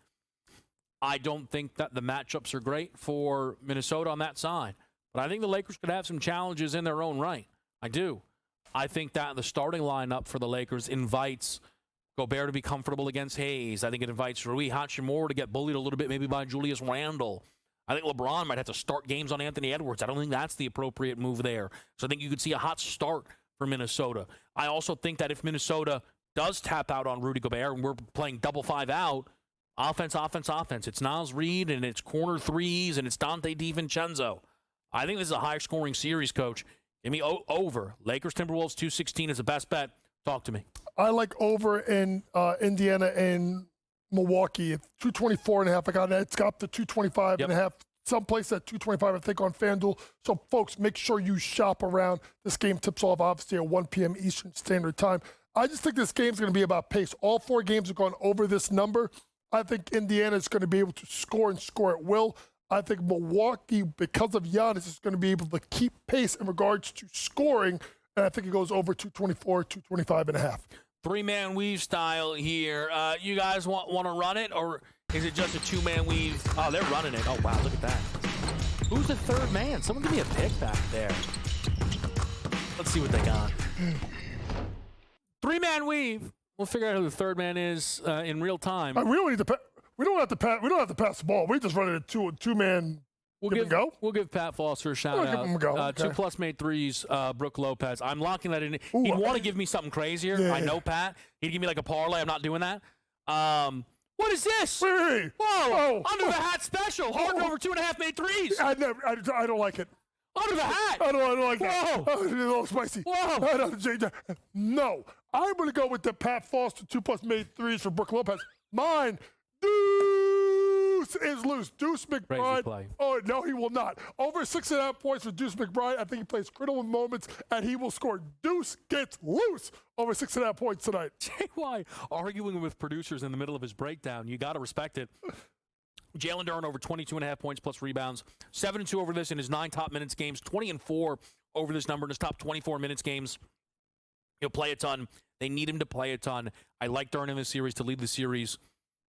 I don't think that the matchups are great for Minnesota on that side, but I think the Lakers could have some challenges in their own right. I do. I think that the starting lineup for the Lakers invites Gobert to be comfortable against Hayes. I think it invites Rui Hachimura to get bullied a little bit, maybe by Julius Randle. I think LeBron might have to start games on Anthony Edwards. I don't think that's the appropriate move there. So I think you could see a hot start for Minnesota. I also think that if Minnesota does tap out on Rudy Gobert and we're playing double 5 out, offense. It's Naz Reid and it's corner threes and it's Dante DiVincenzo. I think this is a high-scoring series, Coach. Give me over. Lakers, Timberwolves, 216 is the best bet. Talk to me. I like over in Indiana and Milwaukee. It's 224.5. I got it. It's got up to 225.5. Someplace at 225, I think, on FanDuel. So, folks, make sure you shop around. This game tips off, obviously, at 1 p.m. Eastern Standard Time. I just think this game's going to be about pace. All 4 games have gone over this number. I think Indiana is going to be able to score and score at will. I think Milwaukee, because of Giannis, is going to be able to keep pace in regards to scoring. And I think it goes over 224, 225.5. 3-man weave style here. You guys want to run it, or is it just a 2-man weave? Oh, they're running it. Oh, wow, look at that. Who's the third man? Someone give me a pick back there. Let's see what they got. 3-man weave. We'll figure out who the third man is in real time. We don't need to. We don't have to pass. We don't have to pass the ball. We just run it at two-man. We'll give Pat Foster a shout out. Give him a go. Okay. 2+ made threes. Brooke Lopez. I'm locking that in. He'd want to give me something crazier. Yeah. I know Pat. He'd give me like a parlay. I'm not doing that. What is this? Wait. Whoa! Under the hat special. Harden over 2.5 made threes. I don't like it. Under the hat. I don't like that. Whoa! Oh, it's a little spicy. Whoa! No, I'm going to go with the Pat Foster 2+ made threes for Brooke Lopez. Mine. Deuce is loose. Deuce McBride. Oh, no, he will not. Over 6.5 points for Deuce McBride. I think he plays critical moments, and he will score. Deuce gets loose over 6.5 points tonight. JY arguing with producers in the middle of his breakdown. You got to respect it. Jalen Duren over 22.5 points plus rebounds. 7-2 over this in his 9 top minutes games. 20-4 over this number in his top 24 minutes games. He'll play a ton. They need him to play a ton. I like Duren in this series to lead the series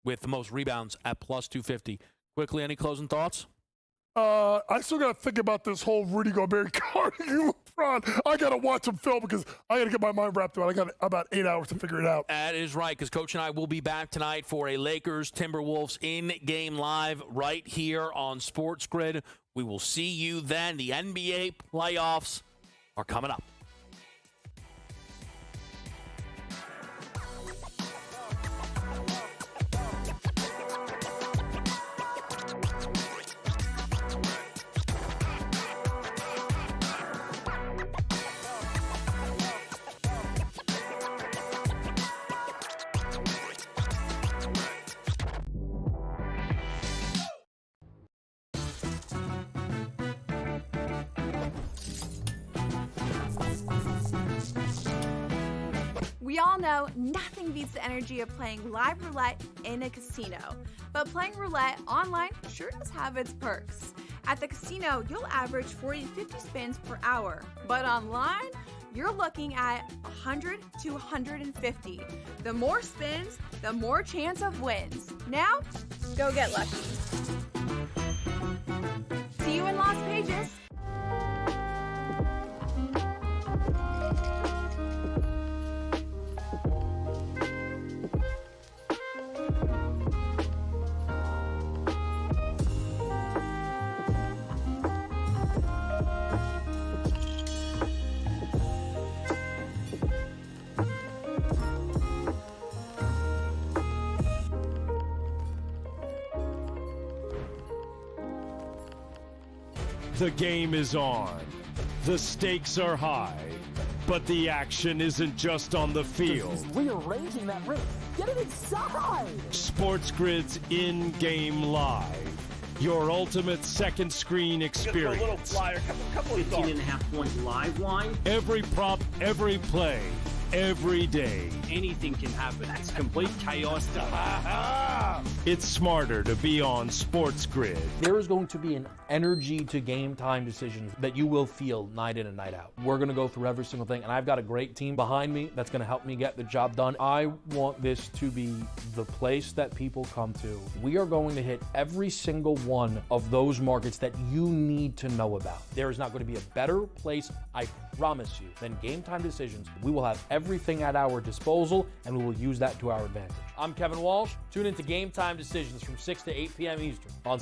with the most rebounds at plus 250. Quickly, any closing thoughts? I still got to think about this whole Rudy Gobert guarding LeBron. I got to watch him film because I got to get my mind wrapped around it. I got about 8 hours to figure it out. That is right, because Coach and I will be back tonight for a Lakers-Timberwolves in-game live right here on SportsGrid. We will see you then. The NBA playoffs are coming up. We all know nothing beats the energy of playing live roulette in a casino. But playing roulette online sure does have its perks. At the casino, you'll average 40 to 50 spins per hour. But online, you're looking at 100 to 150. The more spins, the more chance of wins. Now, go get lucky. See you in Las Vegas. The game is on. The stakes are high. But the action isn't just on the field. He's rearranging that ring. Get it inside! SportsGrid's in-game live. Your ultimate second screen experience. Just a little flyer, couple of 15.5 point live line. Every prop, every play, every day. Anything can happen. It's complete chaos. It's smarter to be on SportsGrid. There is going to be an energy to game time decisions that you will feel night in and night out. We're going to go through every single thing, and I've got a great team behind me that's going to help me get the job done. I want this to be the place that people come to. We are going to hit every single one of those markets that you need to know about. There is not going to be a better place, I promise you, than Game Time Decisions. We will have everything at our disposal, and we will use that to our advantage. I'm Kevin Walsh. Tune into Game Time Decisions from 6 to 8 p.m. Eastern on